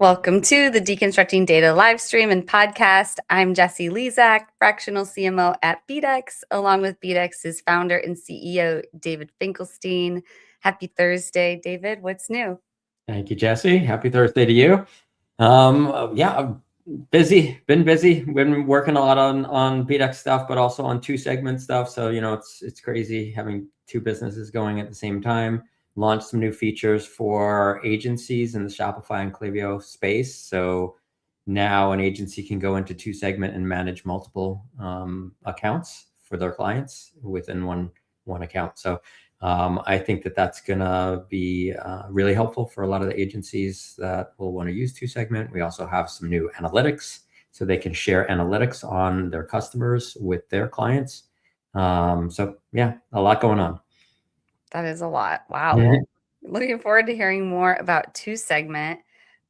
Welcome to the Deconstructing Data live stream and podcast. I'm Jessie Lezak, fractional CMO at BDEX, along with BDEX's founder and CEO, David Finkelstein. Happy Thursday, David. What's new? Thank you, Jessie. Happy Thursday to you. I've been busy. Been working a lot on BDEX stuff, but also on two segment stuff. So, it's crazy having two businesses going at the same time. Launched some new features for agencies in the Shopify and Klaviyo space. So now an agency can go into two segment and manage multiple accounts for their clients within one account. So I think that's going to be really helpful for a lot of the agencies that will want to use two segment. We also have some new analytics, so they can share analytics on their customers with their clients. A lot going on. That is a lot. Wow. Well, looking forward to hearing more about two segment.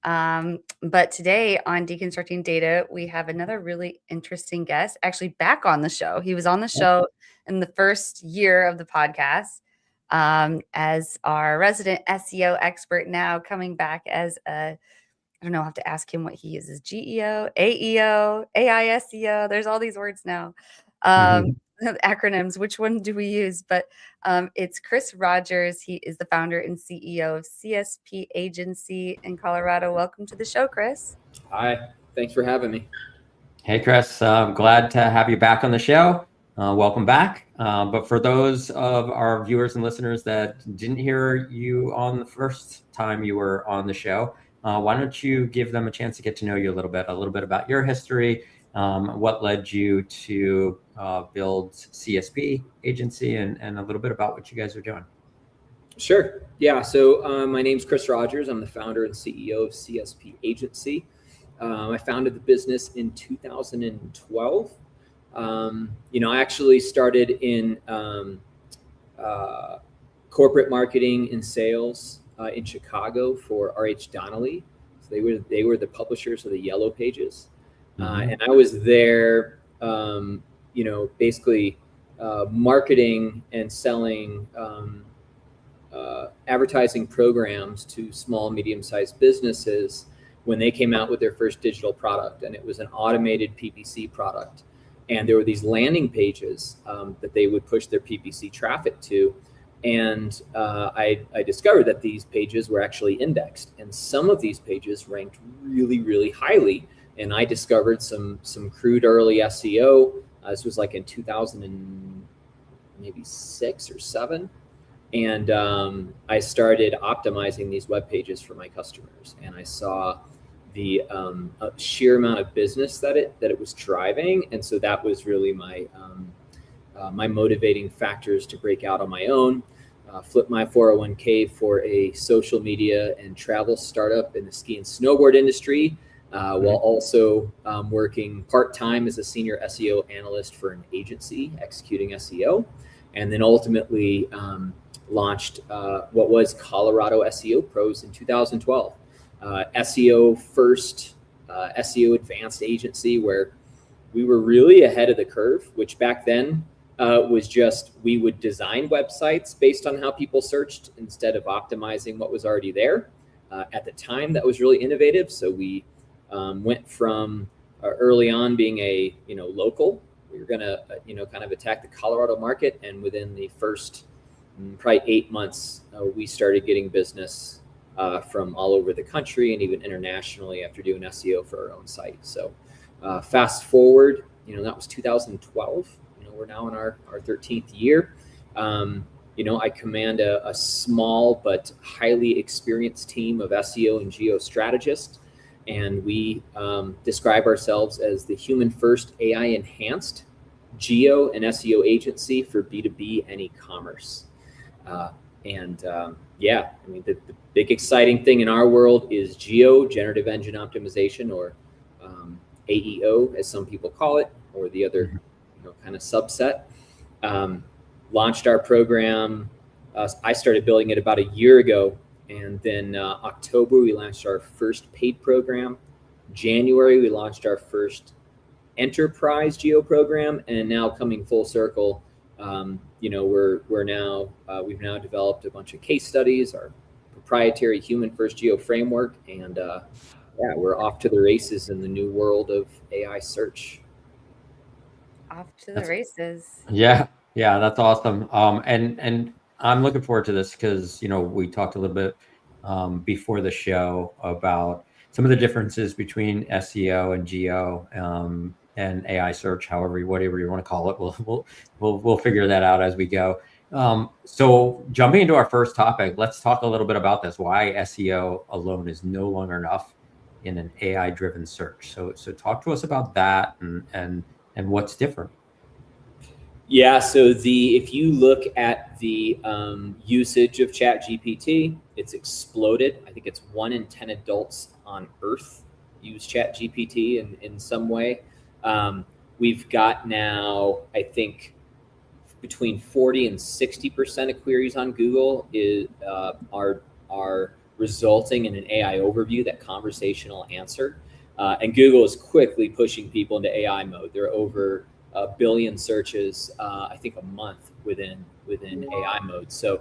But today on Deconstructing Data, we have another really interesting guest, actually back on the show. He was on the show in the first year of the podcast as our resident SEO expert, now coming back as I don't know, I'll have to ask him what he uses, GEO, AEO, AISEO. There's all these words now. Acronyms, which one do we use? But it's Chris Rodgers. He is the founder and CEO of CSP Agency in Colorado. Welcome to the show, Chris. Hi, thanks for having me. Hey, Chris, I'm glad to have you back on the show. Welcome back. But for those of our viewers and listeners that didn't hear you on the first time you were on the show, why don't you give them a chance to get to know you a little bit about your history, what led you to build CSP Agency, and a little bit about what you guys are doing. Sure. Yeah. So my name's Chris Rodgers. I'm the founder and CEO of CSP Agency. I founded the business in 2012. I actually started in corporate marketing and sales in Chicago for RH Donnelly. So they were the publishers of the Yellow Pages. And I was there, basically marketing and selling advertising programs to small, medium-sized businesses when they came out with their first digital product. And it was an automated PPC product. And there were these landing pages that they would push their PPC traffic to. And I discovered that these pages were actually indexed. And some of these pages ranked really, really highly. And I discovered some crude early SEO. This was like in 2006 or 7. And I started optimizing these web pages for my customers. And I saw the sheer amount of business that it was driving. And so that was really my motivating factors to break out on my own. Flip my 401k for a social media and travel startup in the ski and snowboard industry. While also working part-time as a senior SEO analyst for an agency executing SEO, and then ultimately launched what was Colorado SEO Pros in 2012. SEO first, SEO advanced agency, where we were really ahead of the curve, which back then was just we would design websites based on how people searched instead of optimizing what was already there. At the time, that was really innovative. So we went from early on being a local. We were going to kind of attack the Colorado market, and within the first probably 8 months, we started getting business from all over the country and even internationally after doing SEO for our own site. So fast forward, that was 2012. We're now in our 13th year. I command a small but highly experienced team of SEO and geo strategists. And we describe ourselves as the human first AI enhanced geo and SEO agency for B2B and e-commerce. The big exciting thing in our world is geo, generative engine optimization, or AEO, as some people call it, or the other kind of subset. Launched our program. I started building it about a year ago. And then October, we launched our first paid program. January, we launched our first enterprise geo program. And now coming full circle, we've now developed a bunch of case studies, our proprietary human first geo framework, and Yeah, we're off to the races in the new world of AI search. Off to the That's- races. Yeah, yeah, that's awesome. And I'm looking forward to this because we talked a little bit before the show about some of the differences between SEO and GEO and AI search, whatever you want to call it. We'll figure that out as we go. So jumping into our first topic, let's talk a little bit about this. Why SEO alone is no longer enough in an AI-driven search. So talk to us about that and what's different. Yeah, so if you look at the usage of ChatGPT, it's exploded. I think it's 1 in 10 adults on Earth use ChatGPT in some way. We've got now, I think, between 40 and 60% of queries on Google are resulting in an AI overview, that conversational answer. And Google is quickly pushing people into AI mode. There are over a billion searches, I think, a month within AI mode. So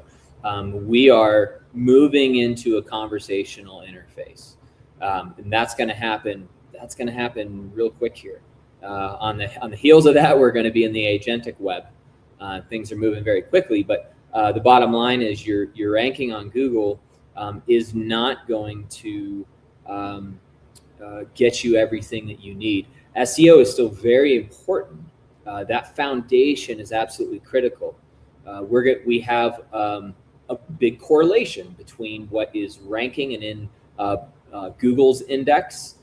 we are moving into a conversational interface, and that's going to happen. That's going to happen real quick here. On the heels of that, we're going to be in the agentic web. Things are moving very quickly, but the bottom line is your ranking on Google is not going to get you everything that you need. SEO is still very important. That foundation is absolutely critical. We have a big correlation between what is ranking and in Google's index,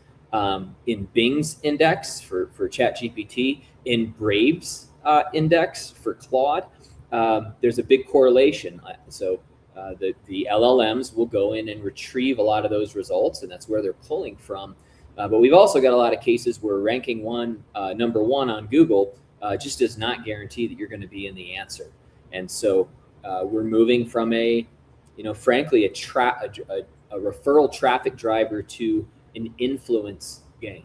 in Bing's index for ChatGPT, in Brave's index for Claude. There's a big correlation. So the LLMs will go in and retrieve a lot of those results, and that's where they're pulling from. But we've also got a lot of cases where ranking number one on Google just does not guarantee that you're going to be in the answer. And so we're moving from frankly, a referral traffic driver to an influence game.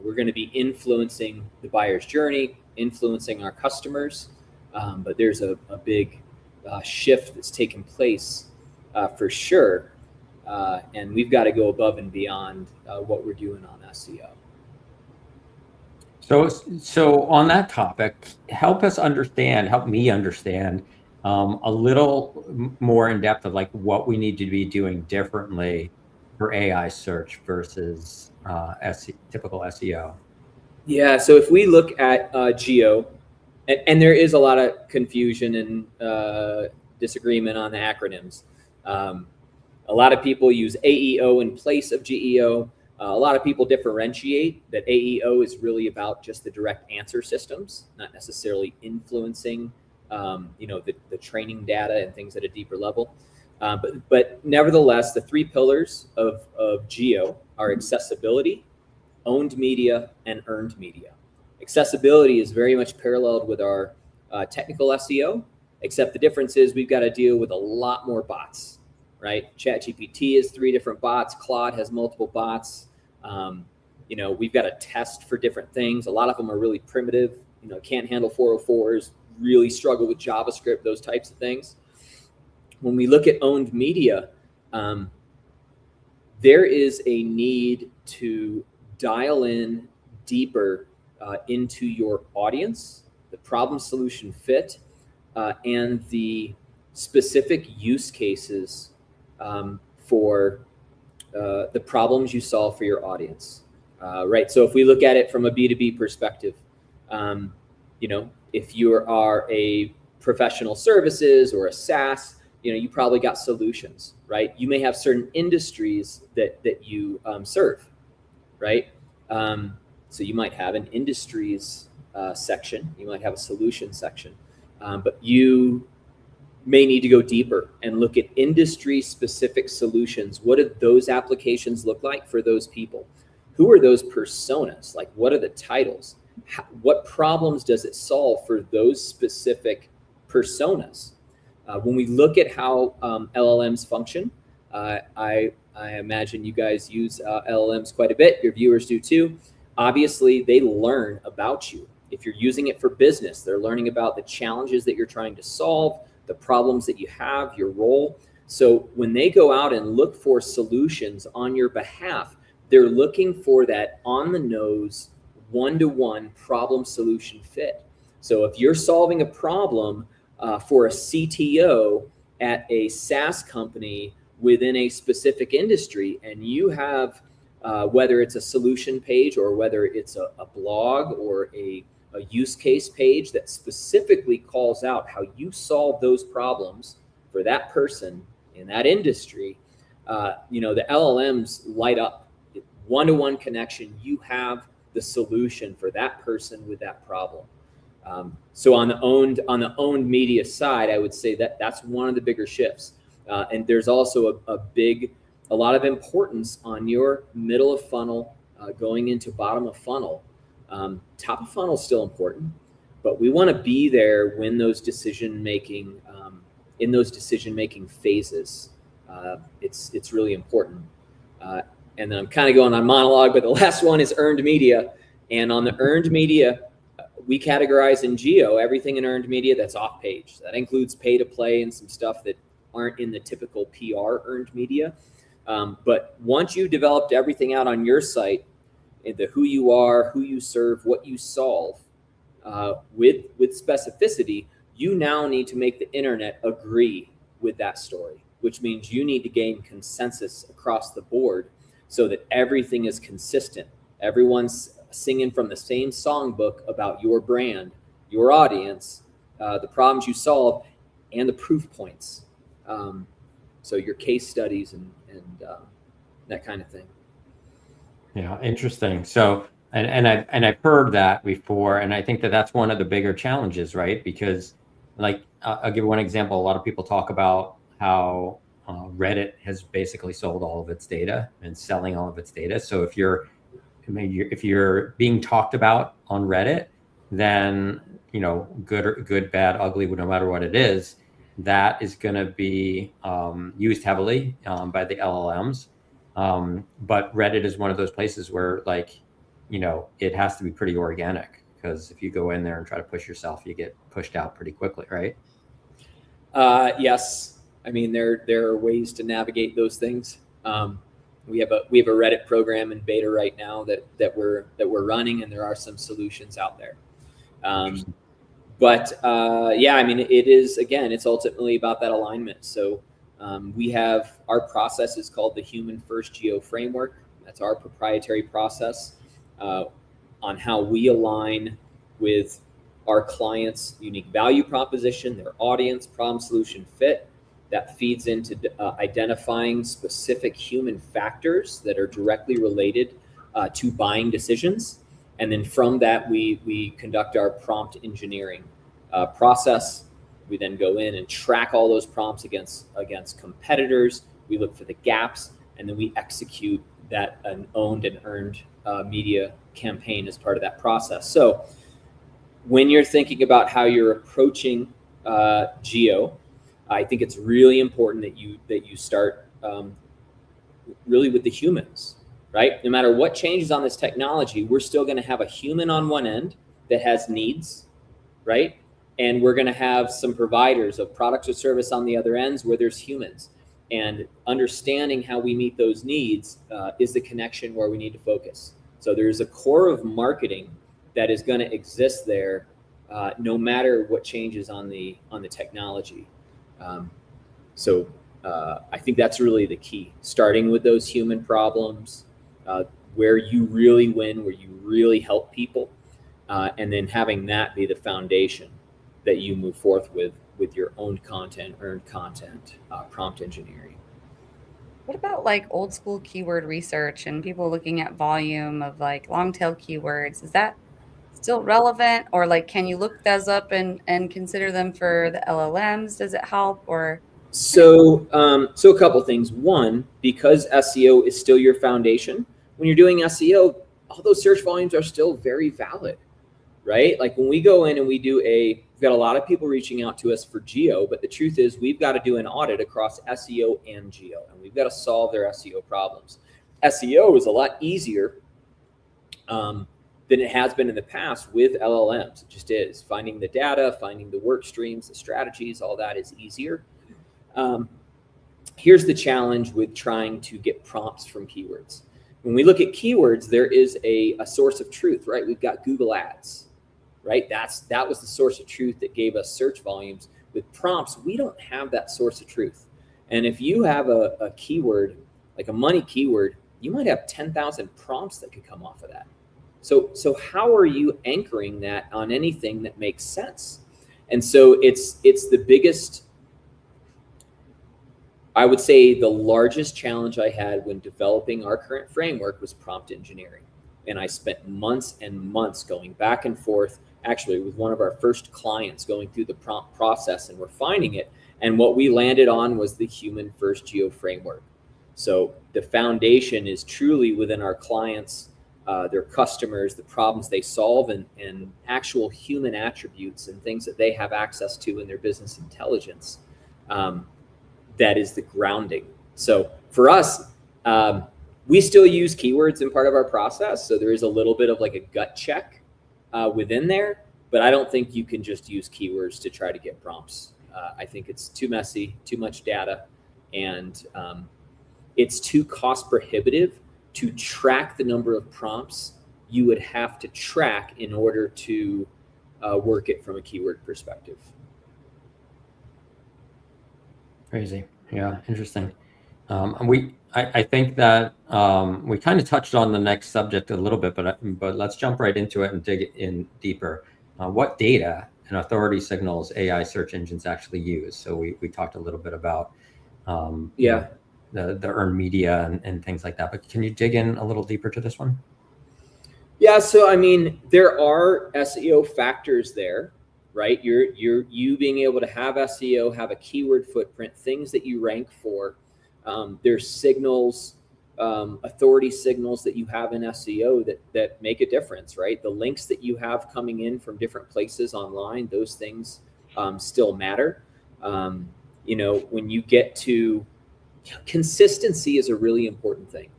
We're going to be influencing the buyer's journey, influencing our customers, but there's a big shift that's taken place for sure, and we've got to go above and beyond what we're doing on SEO. So on that topic, help me understand a little more in depth of like what we need to be doing differently for AI search versus typical SEO. Yeah, so if we look at GEO, and there is a lot of confusion and disagreement on the acronyms. A lot of people use AEO in place of GEO. A lot of people differentiate that AEO is really about just the direct answer systems, not necessarily influencing, the training data and things at a deeper level. But nevertheless, the three pillars of GEO are accessibility, owned media, and earned media. Accessibility is very much paralleled with our technical SEO, except the difference is we've got to deal with a lot more bots, right? ChatGPT is 3 different bots. Claude has multiple bots. We've got to test for different things. A lot of them are really primitive, can't handle 404s, really struggle with JavaScript, those types of things. When we look at owned media, there is a need to dial in deeper into your audience, the problem solution fit, and the specific use cases for the problems you solve for your audience, right? So if we look at it from a B2B perspective, if you are a professional services or a SaaS, you probably got solutions, right? You may have certain industries that you serve, right? So you might have an industries section, you might have a solution section, but you may need to go deeper and look at industry specific solutions. What do those applications look like for those people? Who are those personas? Like, what are the titles? What problems does it solve for those specific personas? When we look at how LLMs function, I imagine you guys use LLMs quite a bit. Your viewers do too. Obviously, they learn about you. If you're using it for business, they're learning about the challenges that you're trying to solve, the problems that you have, your role. So when they go out and look for solutions on your behalf, they're looking for that on the nose, one-to-one problem solution fit. So if you're solving a problem for a CTO at a SaaS company within a specific industry, and you have whether it's a solution page or whether it's a blog or a use case page that specifically calls out how you solve those problems for that person in that industry, the LLMs light up. One-to-one connection, you have the solution for that person with that problem. So on the owned media side, I would say that that's one of the bigger shifts. And there's also a lot of importance on your middle of funnel going into bottom of funnel. Top of funnel is still important, but we want to be there when those decision making phases. It's really important. And then I'm kind of going on monologue, but the last one is earned media. And on the earned media, we categorize in geo everything in earned media that's off page. That includes pay to play and some stuff that aren't in the typical PR earned media. But once you developed everything out on your site, the who you are, who you serve, what you solve, with specificity, you now need to make the internet agree with that story, which means you need to gain consensus across the board so that everything is consistent. Everyone's singing from the same songbook about your brand, your audience, the problems you solve, and the proof points. So your case studies and that kind of thing. Yeah, interesting. So, and I've heard that before, and I think that that's one of the bigger challenges, right? Because, like, I'll give one example. A lot of people talk about how Reddit has basically sold all of its data and selling all of its data. So if you're being talked about on Reddit, then good, bad, ugly, no matter what it is, that is going to be used heavily by the LLMs. But Reddit is one of those places where, it has to be pretty organic, because if you go in there and try to push yourself, you get pushed out pretty quickly, right? Yes. I mean, there are ways to navigate those things. We have a Reddit program in beta right now that we're running, and there are some solutions out there. But I mean, it's ultimately about that alignment. So we have our process is called the Human First Geo Framework. That's our proprietary process on how we align with our clients' unique value proposition, their audience, problem, solution, fit. That feeds into identifying specific human factors that are directly related to buying decisions. And then from that, we conduct our prompt engineering process. We then go in and track all those prompts against competitors. We look for the gaps, and then we execute that an owned and earned media campaign as part of that process. So when you're thinking about how you're approaching geo, I think it's really important that you start really with the humans, right? No matter what changes on this technology, we're still going to have a human on one end that has needs, right? And we're going to have some providers of products or service on the other ends where there's humans. And understanding how we meet those needs is the connection where we need to focus. So there's a core of marketing that is going to exist there, no matter what changes on the technology. So I think that's really the key, starting with those human problems, where you really win, where you really help people, and then having that be the foundation that you move forth with your own content, earned content, prompt engineering. What about like old school keyword research and people looking at volume of like long tail keywords? Is that still relevant, or like can you look those up and consider them for the LLMs? Does it help? Or so a couple things. One, because SEO is still your foundation, when you're doing SEO, all those search volumes are still very valid, right? Like when we go in and we've got a lot of people reaching out to us for geo, but the truth is we've got to do an audit across SEO and geo, and we've got to solve their SEO problems. SEO is a lot easier than it has been in the past with LLMs. It just is. Finding the data, finding the work streams, the strategies, all that is easier. Here's the challenge with trying to get prompts from keywords. when we look at keywords, there is a source of truth, right? We've got Google Ads, right? That was the source of truth that gave us search volumes. With prompts, we don't have that source of truth. And if you have a keyword, like a money keyword, you might have 10,000 prompts that could come off of that. So how are you anchoring that on anything that makes sense? And so it's the biggest, I would say the largest challenge I had when developing our current framework was prompt engineering. And I spent months and months going back and forth, actually with one of our first clients, going through the prompt process and refining it. And what we landed on was the human first geo framework. So the foundation is truly within our clients, their customers, the problems they solve, and actual human attributes and things that they have access to in their business intelligence. That is the grounding. So for us, we still use keywords in part of our process. So there is a little bit of like a gut check within there, but I don't think you can just use keywords to try to get prompts. I think it's too messy, too much data, and it's too cost prohibitive to track the number of prompts you would have to track in order to work it from a keyword perspective. Crazy. Yeah, interesting. I think that we kind of touched on the next subject a little bit, but let's jump right into it and dig in deeper. What data and authority signals AI search engines actually use? So we talked a little bit about the earned media and things like that, but can you dig in a little deeper to this one? Yeah, so I mean, there are SEO factors there, right? You being able to have SEO, have a keyword footprint, things that you rank for. There's signals, authority signals that you have in SEO that make a difference, right? The links that you have coming in from different places online, those things still matter. You know, when you get to consistency is a really important thing,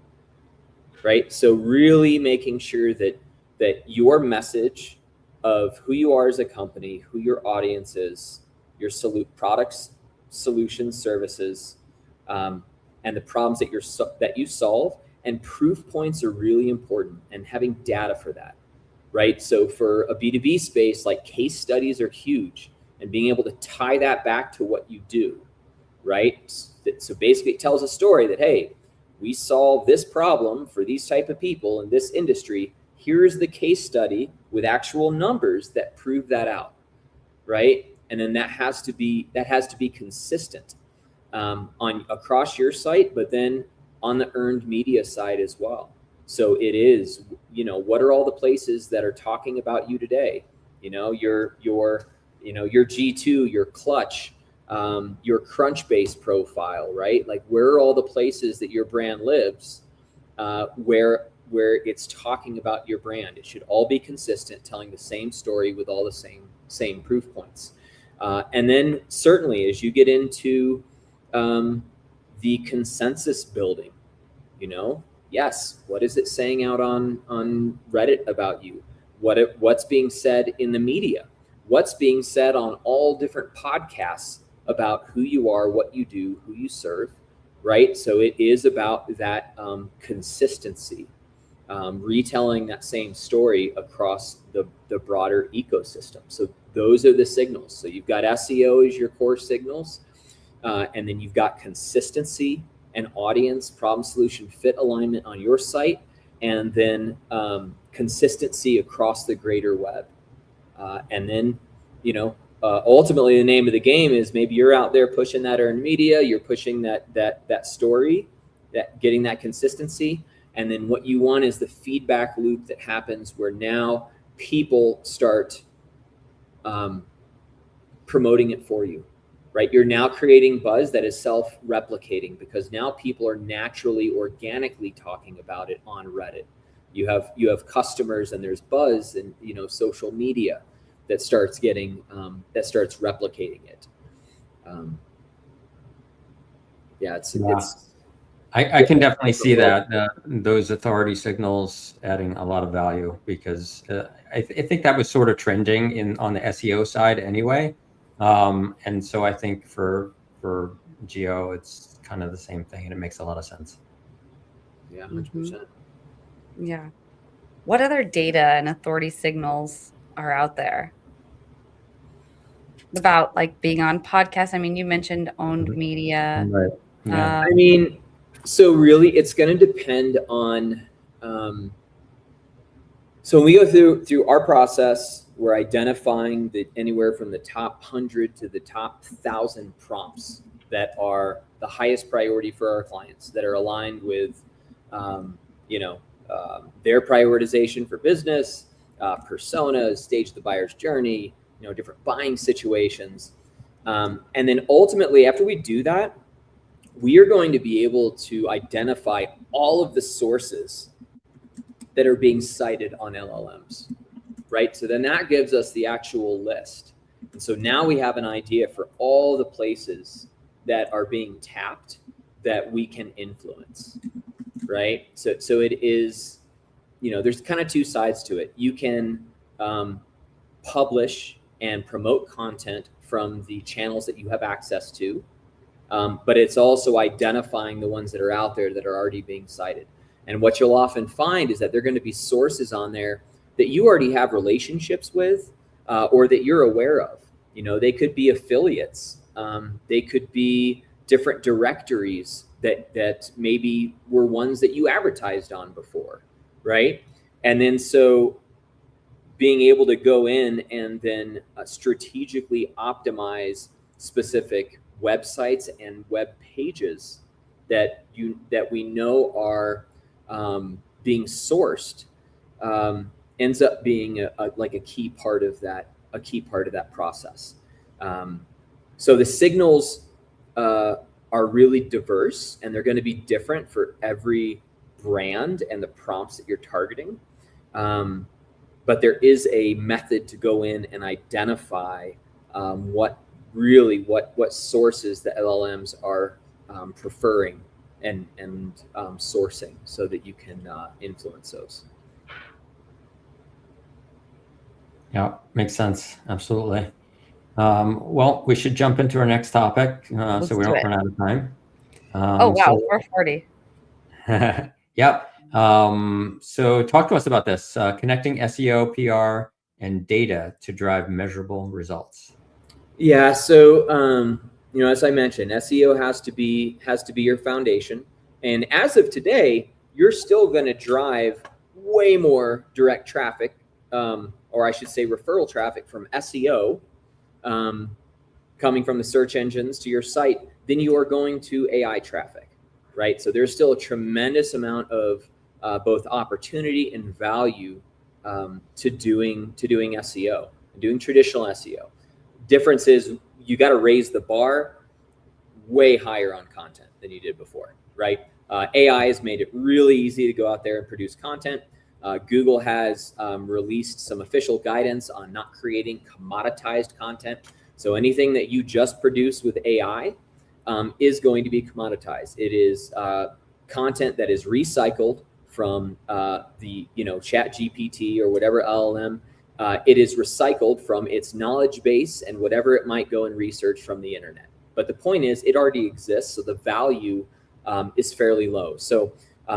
right? So really making sure that your message of who you are as a company, who your audience is, your products, solutions, services, and the problems that you solve, and proof points are really important, and having data for that, right? So for a B2B space, like case studies are huge, and being able to tie that back to what you do, right? So basically it tells a story that, hey, we solve this problem for these type of people in this industry. Here's the case study with actual numbers that prove that out, right? And then that has to be consistent on across your site, but then on the earned media side as well. So it is, you know, what are all the places that are talking about you today? You know, your G2, your Clutch, your Crunchbase profile, right? Like, where are all the places that your brand lives, where it's talking about your brand? It should all be consistent, telling the same story with all the same proof points. And then certainly as you get into the consensus building, you know, yes, what is it saying out on Reddit about you? What's being said in the media? What's being said on all different podcasts about who you are, what you do, who you serve, right? So it is about that consistency, retelling that same story across the broader ecosystem. So those are the signals. So you've got SEO as your core signals, and then you've got consistency and audience, problem, solution, fit alignment on your site, and then consistency across the greater web. And then, you know, ultimately the name of the game is maybe you're out there pushing that earned media, you're pushing that story, that getting that consistency. And then what you want is the feedback loop that happens where now people start promoting it for you, right? You're now creating buzz that is self-replicating, because now people are naturally, organically talking about it on Reddit. You have customers, and there's buzz and, you know, social media that starts getting starts replicating it. I can definitely see that those authority signals adding a lot of value, because I think that was sort of trending on the SEO side anyway. And so I think for geo, it's kind of the same thing, and it makes a lot of sense. Yeah, 100%. Yeah. What other data and authority signals are out there about like being on podcasts? I mean, you mentioned owned media. Right. Yeah. I mean, so really it's going to depend on, so when we go through our process, we're identifying anywhere from the top 100 to the top 1,000 prompts that are the highest priority for our clients, that are aligned with, their prioritization for business, personas, stage of the buyer's journey, different buying situations. And then ultimately, after we do that, we are going to be able to identify all of the sources that are being cited on LLMs, right? So then that gives us the actual list. And so now we have an idea for all the places that are being tapped that we can influence, right? So it is, there's kind of two sides to it. You can publish and promote content from the channels that you have access to, but it's also identifying the ones that are out there that are already being cited. And what you'll often find is that there are going to be sources on there that you already have relationships with, or that you're aware of. They could be affiliates. They could be different directories that maybe were ones that you advertised on before, right? And then so being able to go in and then strategically optimize specific websites and web pages that we know are being sourced, ends up being a key part of that process. So the signals are really diverse, and they're going to be different for every brand and the prompts that you're targeting. But there is a method to go in and identify what sources the LLMs are preferring and sourcing, so that you can influence those. Yeah, makes sense. Absolutely. Well, we should jump into our next topic, so we don't run out of time. Oh, wow, 4:40. Yep. So talk to us about this, connecting SEO, PR, and data to drive measurable results. Yeah. So, as I mentioned, SEO has to be your foundation. And as of today, you're still going to drive way more direct traffic, or I should say referral traffic from SEO, coming from the search engines to your site, than you are going to AI traffic, right? So there's still a tremendous amount of both opportunity and value to doing SEO, doing traditional SEO. Difference is you got to raise the bar way higher on content than you did before, right? AI has made it really easy to go out there and produce content. Google has released some official guidance on not creating commoditized content. So anything that you just produce with AI is going to be commoditized. It is content that is recycled from the Chat GPT or whatever LLM. It is recycled from its knowledge base and whatever it might go and research from the internet. But the point is, it already exists, so the value is fairly low. So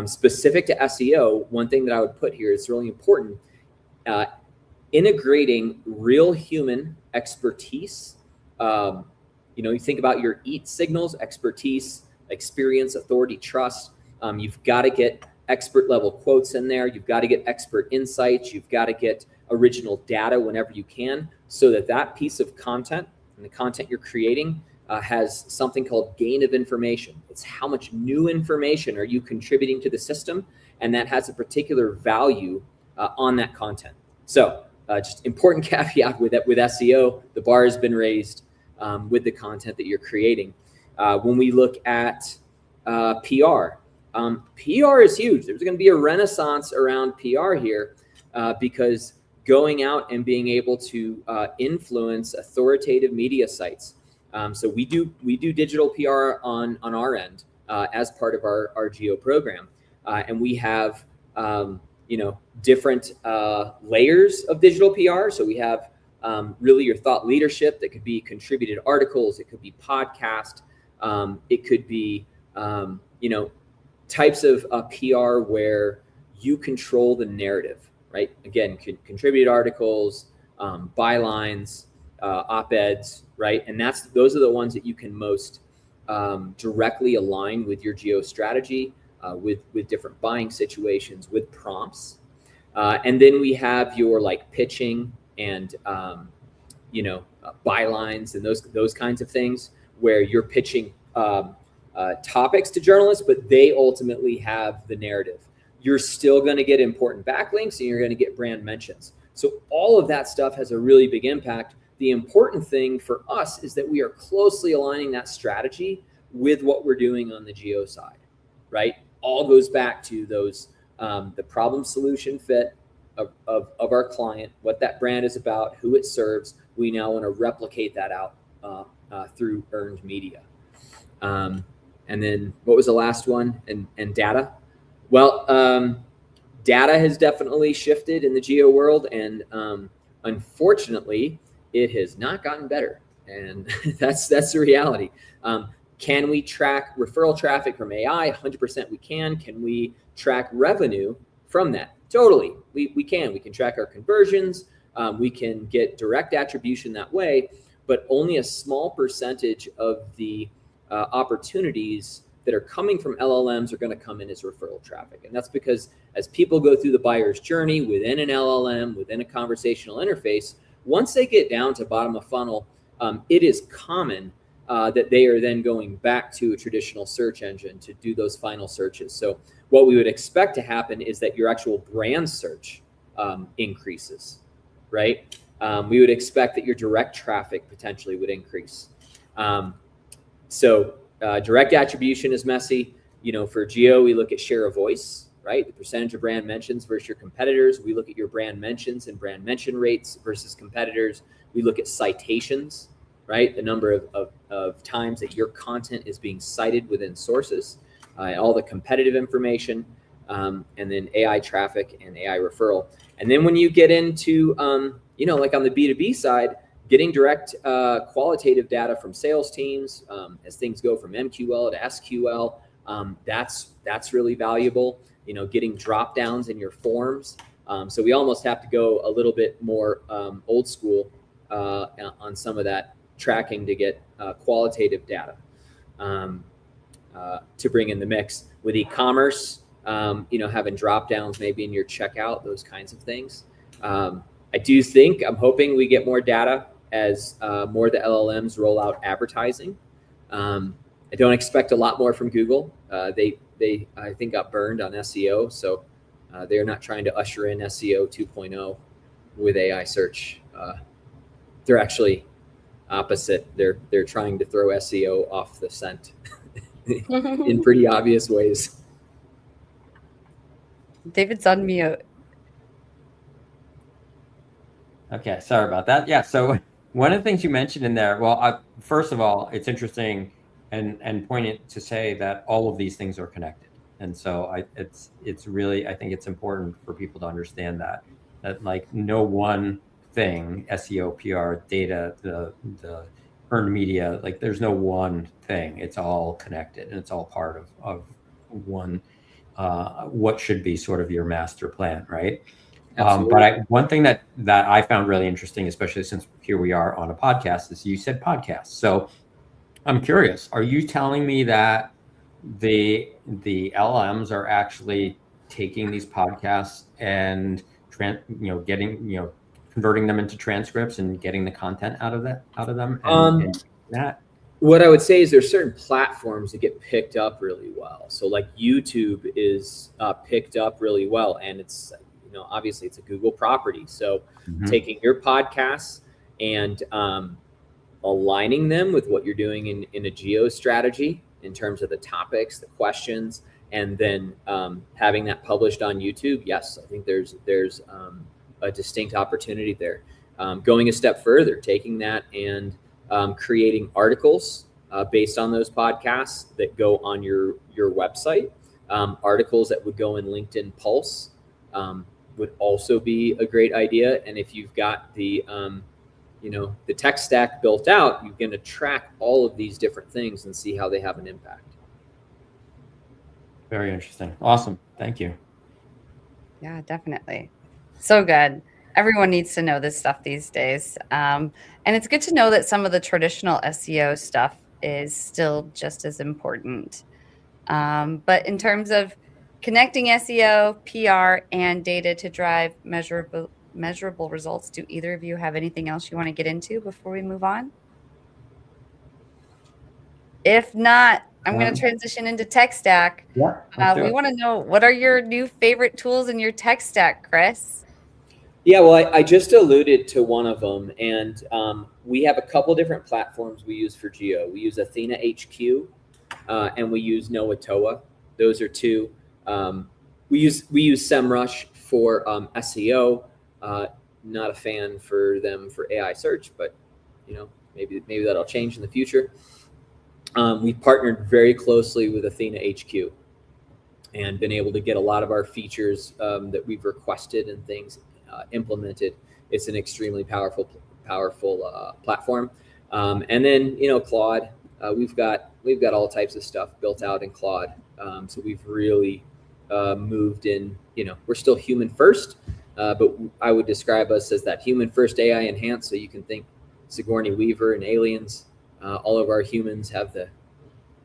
specific to SEO, one thing that I would put here is really important, integrating real human expertise. You think about your EAT signals: expertise, experience, authority, trust. You've got to get expert level quotes in there. You've got to get expert insights. You've got to get original data whenever you can, so that piece of content and the content you're creating has something called gain of information. It's how much new information are you contributing to the system, and that has a particular value on that content. So just important caveat with SEO, the bar has been raised with the content that you're creating. When we look at PR, PR is huge. There's going to be a renaissance around PR here because going out and being able to influence authoritative media sites. So we do digital PR on our end as part of our Geo program, and we have different layers of digital PR. So we have really your thought leadership that could be contributed articles, it could be podcast, it could be types of PR where you control the narrative, right? Again, contributed articles, bylines, op-eds, right? And those are the ones that you can most directly align with your geo strategy, with different buying situations, with prompts. And then we have your like pitching and bylines and those kinds of things where you're pitching topics to journalists, but they ultimately have the narrative. You're still going to get important backlinks and you're going to get brand mentions. So all of that stuff has a really big impact. The important thing for us is that we are closely aligning that strategy with what we're doing on the geo side, right? All goes back to those, the problem solution fit of our client, what that brand is about, who it serves. We now want to replicate that out through earned media. And then what was the last one? And data. Well, data has definitely shifted in the geo world, and unfortunately, it has not gotten better. And that's the reality. Can we track referral traffic from AI? 100% we can. Can we track revenue from that? Totally, we can. We can track our conversions. We can get direct attribution that way, but only a small percentage of the opportunities that are coming from LLMs are going to come in as referral traffic. And that's because as people go through the buyer's journey within an LLM, within a conversational interface, once they get down to bottom of funnel, it is common that they are then going back to a traditional search engine to do those final searches. So what we would expect to happen is that your actual brand search increases, right? We would expect that your direct traffic potentially would increase. So direct attribution is messy. For geo, we look at share of voice, right? The percentage of brand mentions versus your competitors. We look at your brand mentions and brand mention rates versus competitors. We look at citations, right? The number of times that your content is being cited within sources, all the competitive information, and then AI traffic and AI referral. And then when you get into, like on the B2B side, getting direct qualitative data from sales teams as things go from MQL to SQL, that's really valuable. Getting drop downs in your forms. So we almost have to go a little bit more old school on some of that tracking to get qualitative data to bring in the mix. With e-commerce, having drop downs maybe in your checkout, those kinds of things. I'm hoping we get more data as more of the LLMs roll out advertising. I don't expect a lot more from Google. They I think got burned on SEO, so they're not trying to usher in SEO 2.0 with AI search. They're actually opposite. They're trying to throw SEO off the scent in pretty obvious ways. David's on mute. Okay, sorry about that. Yeah, so one of the things you mentioned in there, well, first of all, it's interesting and poignant to say that all of these things are connected. And so it's really, I think it's important for people to understand that like no one thing, SEO, PR, data, the earned media, like there's no one thing. It's all connected and it's all part of one, what should be sort of your master plan, right? But one thing that I found really interesting, especially since here we are on a podcast, is you said podcast. So I'm curious, are you telling me that the LMs are actually taking these podcasts and converting them into transcripts and getting the content out of them? And that? What I would say is there's certain platforms that get picked up really well. So like YouTube is picked up really well, and it's obviously it's a Google property. So taking your podcasts and aligning them with what you're doing in a geo strategy in terms of the topics, the questions, and then having that published on YouTube. Yes, I think there's a distinct opportunity there. Going a step further, taking that and creating articles based on those podcasts that go on your website, articles that would go in LinkedIn Pulse would also be a great idea. And if you've got the tech stack built out, you're going to track all of these different things and see how they have an impact. Very interesting. Awesome. Thank you. Yeah, definitely. So good. Everyone needs to know this stuff these days. And it's good to know that some of the traditional SEO stuff is still just as important. But in terms of connecting SEO, PR, and data to drive measurable results, do either of you have anything else you want to get into before we move on? If not, I'm going to Um, transition into tech stack. yeah, let's do We it. want to know, what are your new favorite tools in your tech stack, Chris? Yeah, well, I just alluded to one of them, and we have a couple different platforms we use for geo. We use Athena HQ, and we use Noatoa. Those are two. We use SEMrush for SEO. Not a fan for them for AI search, but maybe that'll change in the future. We've partnered very closely with Athena HQ and been able to get a lot of our features that we've requested and things implemented. It's an extremely powerful platform. And then Claude, we've got all types of stuff built out in Claude. So we've really moved in. We're still human first, but I would describe us as that human first AI enhanced. So you can think Sigourney Weaver and Aliens. All of our humans have the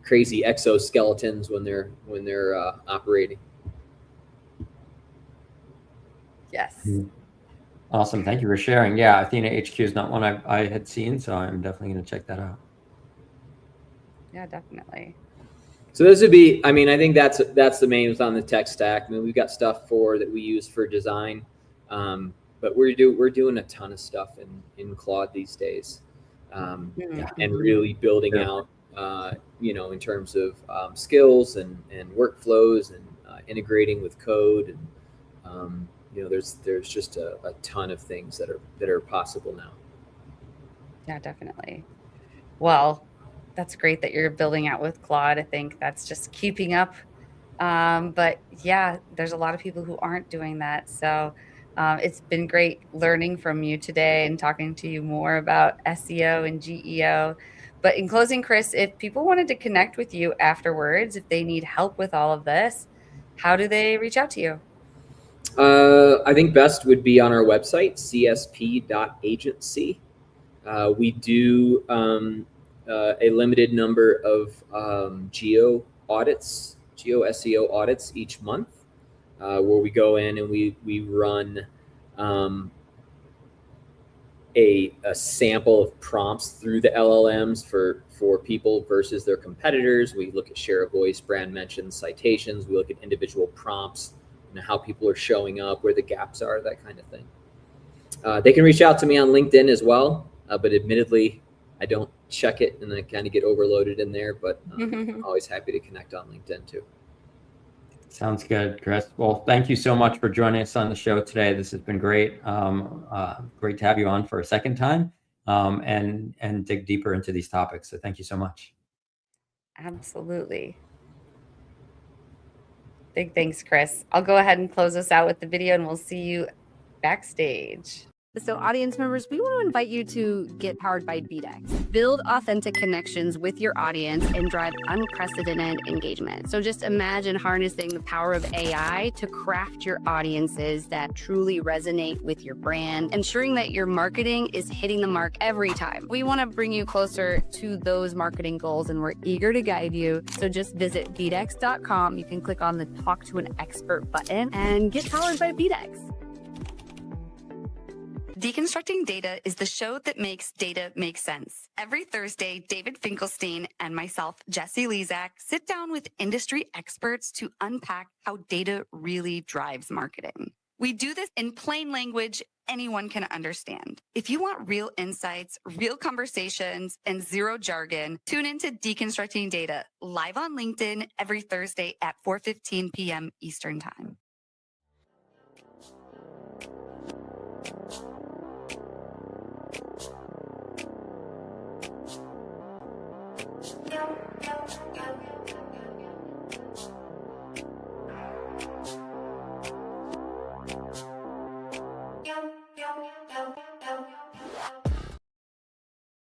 crazy exoskeletons when they're operating. Yes. Awesome. Thank you for sharing. Yeah, Athena HQ is not one I had seen, so I'm definitely going to check that out. Yeah, definitely. So those would be, I think that's the main on the tech stack. We've got stuff that we use for design, but we're doing a ton of stuff in Claude these days, and really building out, in terms of skills and workflows and integrating with code, and there's just a ton of things that are possible now. Yeah, definitely. Well, that's great that you're building out with Claude. I think that's just keeping up. But yeah, there's a lot of people who aren't doing that. So it's been great learning from you today and talking to you more about SEO and GEO. But in closing, Chris, if people wanted to connect with you afterwards, if they need help with all of this, how do they reach out to you? I think best would be on our website, csp.agency. We do a limited number of geo SEO audits each month, where we go in and we run a sample of prompts through the LLMs for people versus their competitors. We look at share of voice, brand mentions, citations. We look at individual prompts, how people are showing up, where the gaps are, that kind of thing. They can reach out to me on LinkedIn as well, but admittedly, I don't check it and I kind of get overloaded in there, but I'm always happy to connect on LinkedIn too. Sounds good, Chris. Well, thank you so much for joining us on the show today. This has been great. Great to have you on for a second time, and dig deeper into these topics. So thank you so much. Absolutely. Big thanks, Chris. I'll go ahead and close us out with the video, and we'll see you backstage. So audience members, we want to invite you to get powered by BDEX. Build authentic connections with your audience and drive unprecedented engagement. So just imagine harnessing the power of AI to craft your audiences that truly resonate with your brand, ensuring that your marketing is hitting the mark every time. We want to bring you closer to those marketing goals, and we're eager to guide you. So just visit bdex.com. You can click on the Talk to an Expert button and get powered by BDEX. Deconstructing Data is the show that makes data make sense. Every Thursday, David Finkelstein and myself, Jesse Lezak, sit down with industry experts to unpack how data really drives marketing. We do this in plain language anyone can understand. If you want real insights, real conversations, and zero jargon, tune into Deconstructing Data live on LinkedIn every Thursday at 4:15 p.m. Eastern Time.